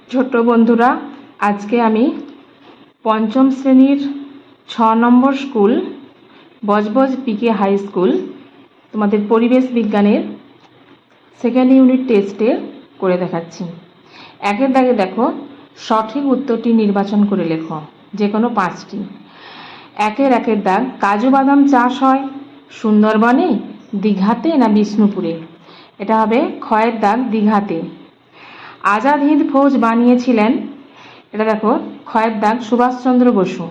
ছোট্ট বন্ধুরা, আজকে আমি পঞ্চম শ্রেণীর 6 নম্বর স্কুল বজবজ পিকে হাই স্কুল তোমাদের পরিবেশ বিজ্ঞানের সেকেন্ড ইউনিট টেস্টে করে দেখাচ্ছি। একের দাগে দেখো, সঠিক উত্তরটি নির্বাচন করে লেখো, যে কোনো 5টি। একের দাগ, কাজু বাদাম চাষ হয় সুন্দরবনে, দীঘাতে না বিষ্ণুপুরে? এটা হবে খয়ের দাগ, দীঘাতে। আজাদ হিন্দ ফৌজ বানিয়েছিলেন, এটা দেখো খয়ের দাগ, সুভাষচন্দ্র বসু।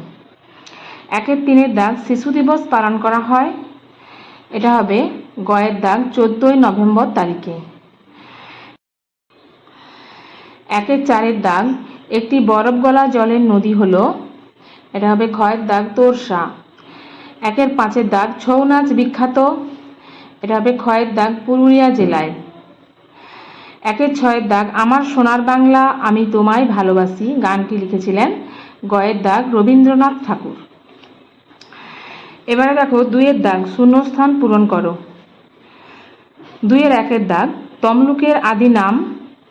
3 দাগ, শিশু দিবস পালন করা হয়, এটা হবে গয়ের দাগ, 14ই নভেম্বর তারিখে। 4 দাগ, একটি বরফ গলা জলের নদী হলো, এটা হবে খয়ের দাগ, তোরসা। 5 দাগ, ছৌ নাচ বিখ্যাত, এটা হবে খয়ের দাগ, পুরুলিয়া জেলায়। 6 দাগ, আমার সোনার বাংলা আমি তোমায় ভালোবাসি গানটি লিখেছিলেন, গয়ের দাগ, রবীন্দ্রনাথ ঠাকুর। এবারে দেখো 2 দাগ, শূন্যস্থান পূরণ করো। 1 দাগ, তমলুকের আদি নাম,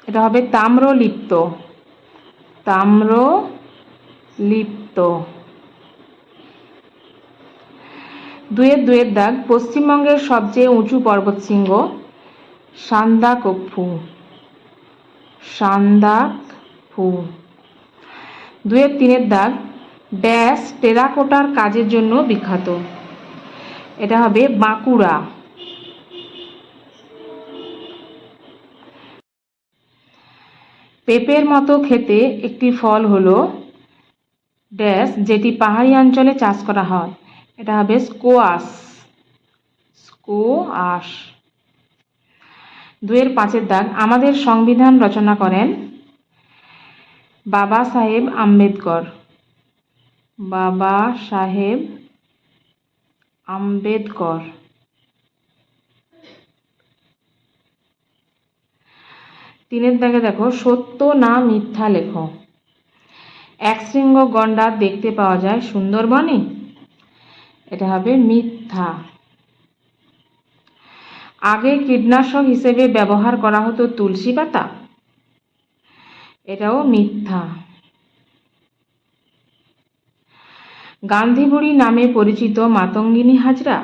এটা হবে তাম্রলিপ্ত, তাম্রলিপ্ত। 2 দাগ, পশ্চিমবঙ্গের সবচেয়ে উঁচু পর্বতশৃঙ্গ, সান্দাকফু, সান্দাকফু। 3 দাগ, ড্যাশ টেরাকোটার কাজের জন্য বিখ্যাত, এটা হবে বাঁকুড়া। পেঁপের মতো খেতে একটি ফল হলো ড্যাশ, যেটি পাহাড়ি অঞ্চলে চাষ করা হয়, এটা হবে স্কোয়াশ, স্কোয়াশ। 5 দাগ, আমাদের সংবিধান রচনা করেন বাবা সাহেব আম্বেদকর, বাবা সাহেব আম্বেদকর। 3 দাগে দেখো, সত্য না মিথ্যা লেখো। একশৃঙ্গ গন্ডার দেখতে পাওয়া যায় সুন্দরবনে, এটা হবে মিথ্যা। আগে কীটনাশক হিসেবে ব্যবহার করা হতো তুলসী পাতা, এটাও মিথ্যা। গান্ধী বুড়ি নামে পরিচিত মাতঙ্গিনী হাজরা,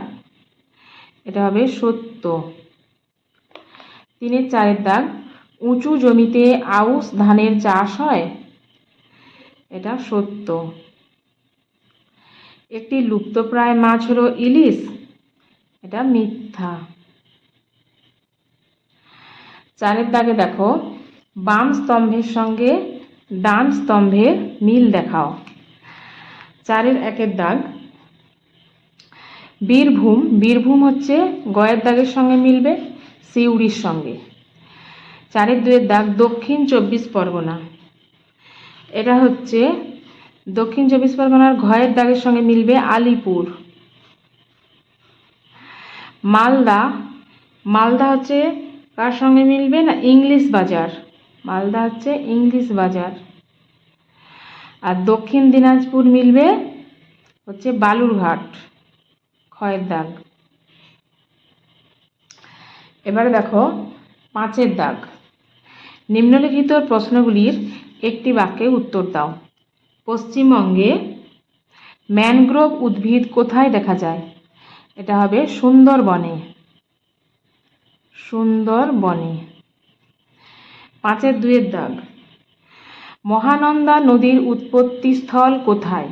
এটা হবে সত্য। 4 দাগ, উঁচু জমিতে আউশ ধানের চাষ হয়, এটা সত্য। একটি লুপ্তপ্রায় মাছ হলো ইলিশ, এটা মিথ্যা। 4 দাগে দেখো, বাম স্তম্ভের সঙ্গে ডান স্তম্ভের মিল দেখাও। 1 দাগ, বীরভূম, বীরভূম হচ্ছে গয়ের দাগের সঙ্গে মিলবে, সিউড়ির সঙ্গে। 2 দাগ, দক্ষিণ 24 পরগনা, এটা হচ্ছে দক্ষিণ 24 পরগনার ঘয়ের দাগের সঙ্গে মিলবে আলিপুর। মালদা, মালদা হচ্ছে কার সঙ্গে মিলবে না, ইংলিশ বাজার, মালদা হচ্ছে ইংলিশ বাজার। আর দক্ষিণ দিনাজপুর মিলবে হচ্ছে বালুরঘাট, খয়ের দাগ। এবারে দেখো 5 দাগ, নিম্নলিখিত প্রশ্নগুলির একটি বাক্যে উত্তর দাও। পশ্চিমবঙ্গে ম্যানগ্রোভ উদ্ভিদ কোথায় দেখা যায়, এটা হবে সুন্দরবনে, সুন্দরবনে। 2 দাগ, মহানন্দা নদীর উৎপত্তিস্থল কোথায়,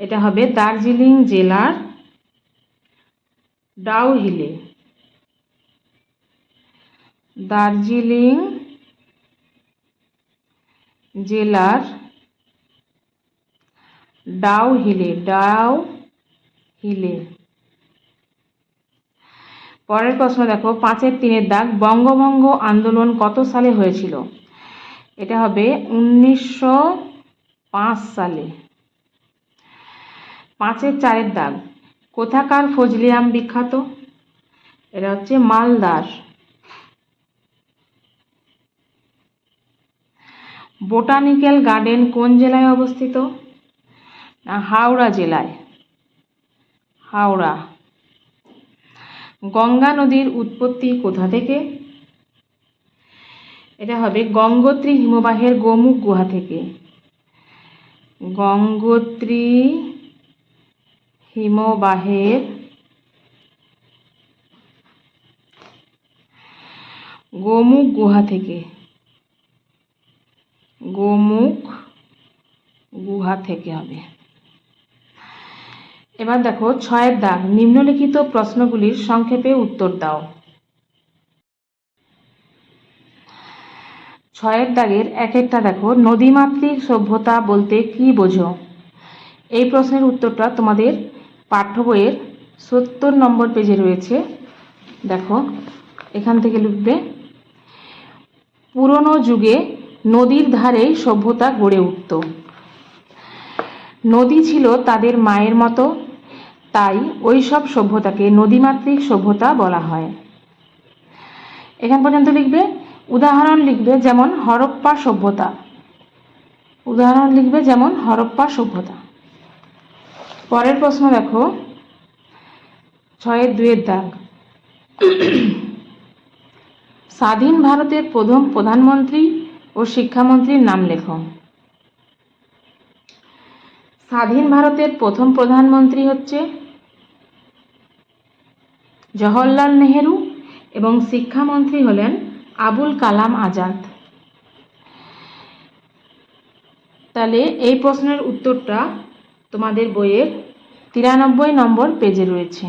এটা হবে দার্জিলিং জেলার ডাউহিলে, দার্জিলিং জেলার ডাউহিলে, ডাউহিলে। পরের প্রশ্ন দেখো 5 দাগ, বঙ্গভঙ্গ আন্দোলন কত সালে হয়েছিল, এটা হবে 1905 সালে। 4 দাগ, কোথাকার ফজলি আম বিখ্যাত, এটা হচ্ছে মালদার। বোটানিক্যাল গার্ডেন কোন জেলায় অবস্থিত, না হাওড়া জেলায়, হাওড়া। গঙ্গা নদীর উৎপত্তি কোথা থেকে, এটা হবে গঙ্গোত্রী হিমবাহের গোমুখ গুহা থেকে। গঙ্গোত্রী হিমবাহের গোমুখ গুহা থেকে, গোমুখ গুহা থেকে হবে। এবার দেখো 6 দাগ, নিম্নলিখিত প্রশ্নগুলির সংক্ষেপে উত্তর দাও। 6 দাগের এক একটা দেখো, নদীমাতৃক সভ্যতা বলতে কি বোঝো? এই প্রশ্নের উত্তরটা তোমাদের পাঠ্য বইয়ের 70 নম্বর পেজে রয়েছে। দেখো এখান থেকে লিখবে, পুরনো যুগে নদীর ধারেই সভ্যতা গড়ে উঠত। নদী ছিল তাদের মায়ের মতো, তাই ওই সব সভ্যতাকে নদীমাতৃক সভ্যতা বলা হয়। এখান পর্যন্ত লিখবে। উদাহরণ লিখবে যেমন হরপ্পা সভ্যতা, উদাহরণ লিখবে যেমন হরপ্পা সভ্যতা। পরের প্রশ্ন দেখো 6-2 দাগ, স্বাধীন ভারতের প্রথম প্রধানমন্ত্রী ও শিক্ষামন্ত্রীর নাম লেখো। স্বাধীন ভারতের প্রথম প্রধানমন্ত্রী হচ্ছে জওহরলাল নেহেরু এবং শিক্ষামন্ত্রী হলেন আবুল কালাম আজাদ। তাহলে এই প্রশ্নের উত্তরটা তোমাদের বইয়ের 93 নম্বর পেজে রয়েছে।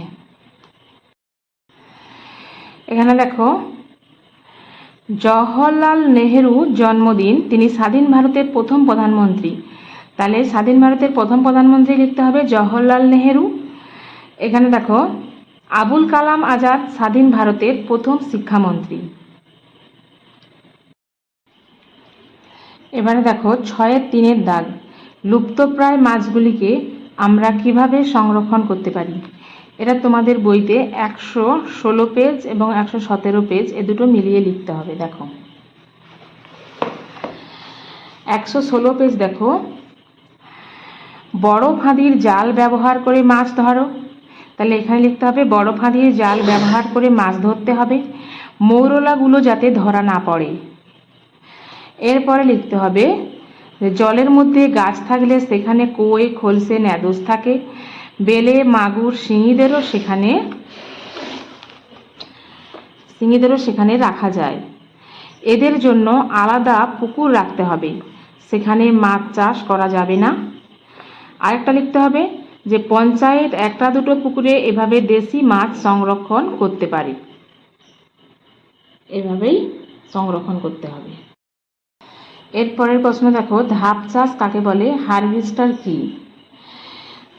এখানে দেখো, জওহরলাল নেহেরু জন্মদিন, তিনি স্বাধীন ভারতের প্রথম প্রধানমন্ত্রী। তাহলে স্বাধীন ভারতের প্রথম প্রধানমন্ত্রী লিখতে হবে জওহরলাল নেহেরু। এখানে দেখো, আবুল কালাম আজাদ স্বাধীন ভারতের প্রথম শিক্ষামন্ত্রী। এবারে দেখো 6-3 দাগ, লুপ্তপ্রায় মাছগুলিকে আমরা কিভাবে সংরক্ষণ করতে পারি? এটা তোমাদের বইতে 116 পেজ এবং 117 পেজ এ দুটো মিলিয়ে লিখতে হবে। দেখো 116 পেজ দেখো, বড় ফাঁদির জাল ব্যবহার করে মাছ ধরো। তাহলে এখানে লিখতে হবে বড় ফাঁদির জাল ব্যবহার করে মাছ ধরতে হবে, মৌরলাগুলো যাতে ধরা না পড়ে। এরপরে লিখতে হবে জলের মধ্যে গাছ থাকলে সেখানে কই, খলসে, ন্যাদোস থাকে, বেলে, মাগুর, শিঙিদেরও সেখানে রাখা যায়। এদের জন্য আলাদা পুকুর রাখতে হবে, সেখানে মাছ চাষ করা যাবে না। আরেকটা লিখতে হবে যে পঞ্চায়েত 1-2 পুকুরে এভাবে দেশি মাছ সংরক্ষণ করতে পারে, এভাবেই সংরক্ষণ করতে হবে। এরপরের প্রশ্ন দেখো, ধাপ চাষ কাকে বলে? হারভেস্টার কি?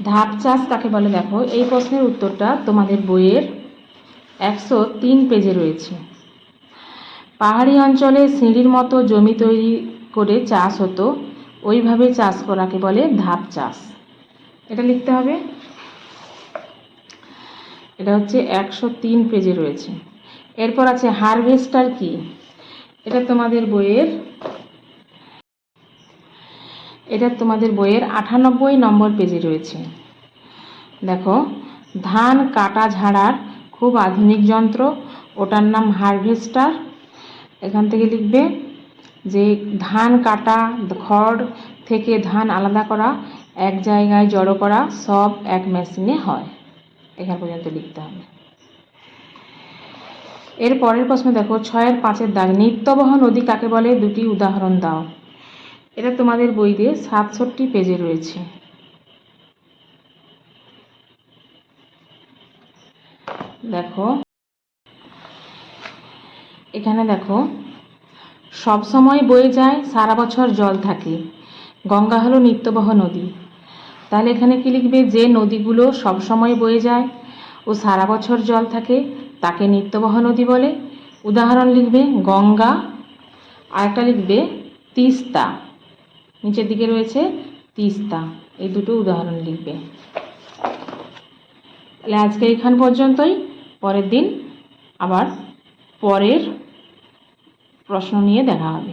ধাপ চাষ কাকে বলে দেখো, এই প্রশ্নের উত্তরটা তোমাদের বইয়ের 103 পেজে রয়েছে। পাহাড়ি অঞ্চলে সিঁড়ির মতো জমি তৈরি করে চাষ হতো, ওইভাবে চাষ করাকে বলে ধাপ চাষ। এটা লিখতে হবে, এটা হচ্ছে 103 পেজে রয়েছে। এরপর আছে হারভেস্টার কি? এটা তোমাদের বইয়ের 98 নম্বর পেজে রয়েছে। দেখো, ধান কাটা ঝাড়ার খুব আধুনিক যন্ত্র, ওটার নাম হারভেস্টার। এখান থেকে লিখবে যে ধান কাটা, খড় থেকে ধান আলাদা করা, এক জায়গায় জড়ো করা, সব এক মেশিনে হয়। এখান পর্যন্ত লিখতে হবে। এর পরের প্রশ্ন দেখো 6-5 দাগ, নিত্যবহ নদী কাকে বলে? 2টি উদাহরণ দাও। এটা তোমাদের বইতে 67 পেজে রয়েছে। দেখো এখানে দেখো, সব সময় বয়ে যায়, সারা বছর জল থাকে, গঙ্গা হলো নিত্যবহ নদী। তাহলে এখানে কি লিখবে? যে নদীগুলো সব সময় বয়ে যায় ও সারা বছর জল থাকে তাকে নিত্যবহ নদী বলে। উদাহরণ লিখবে গঙ্গা, আরেকটা লিখবে তিস্তা, নিচের দিকে রয়েছে তিস্তা, এই দুটো উদাহরণ লিখবে। তাহলে আজকে এখান পর্যন্তই, পরের দিন আবার পরের প্রশ্ন নিয়ে দেখা হবে।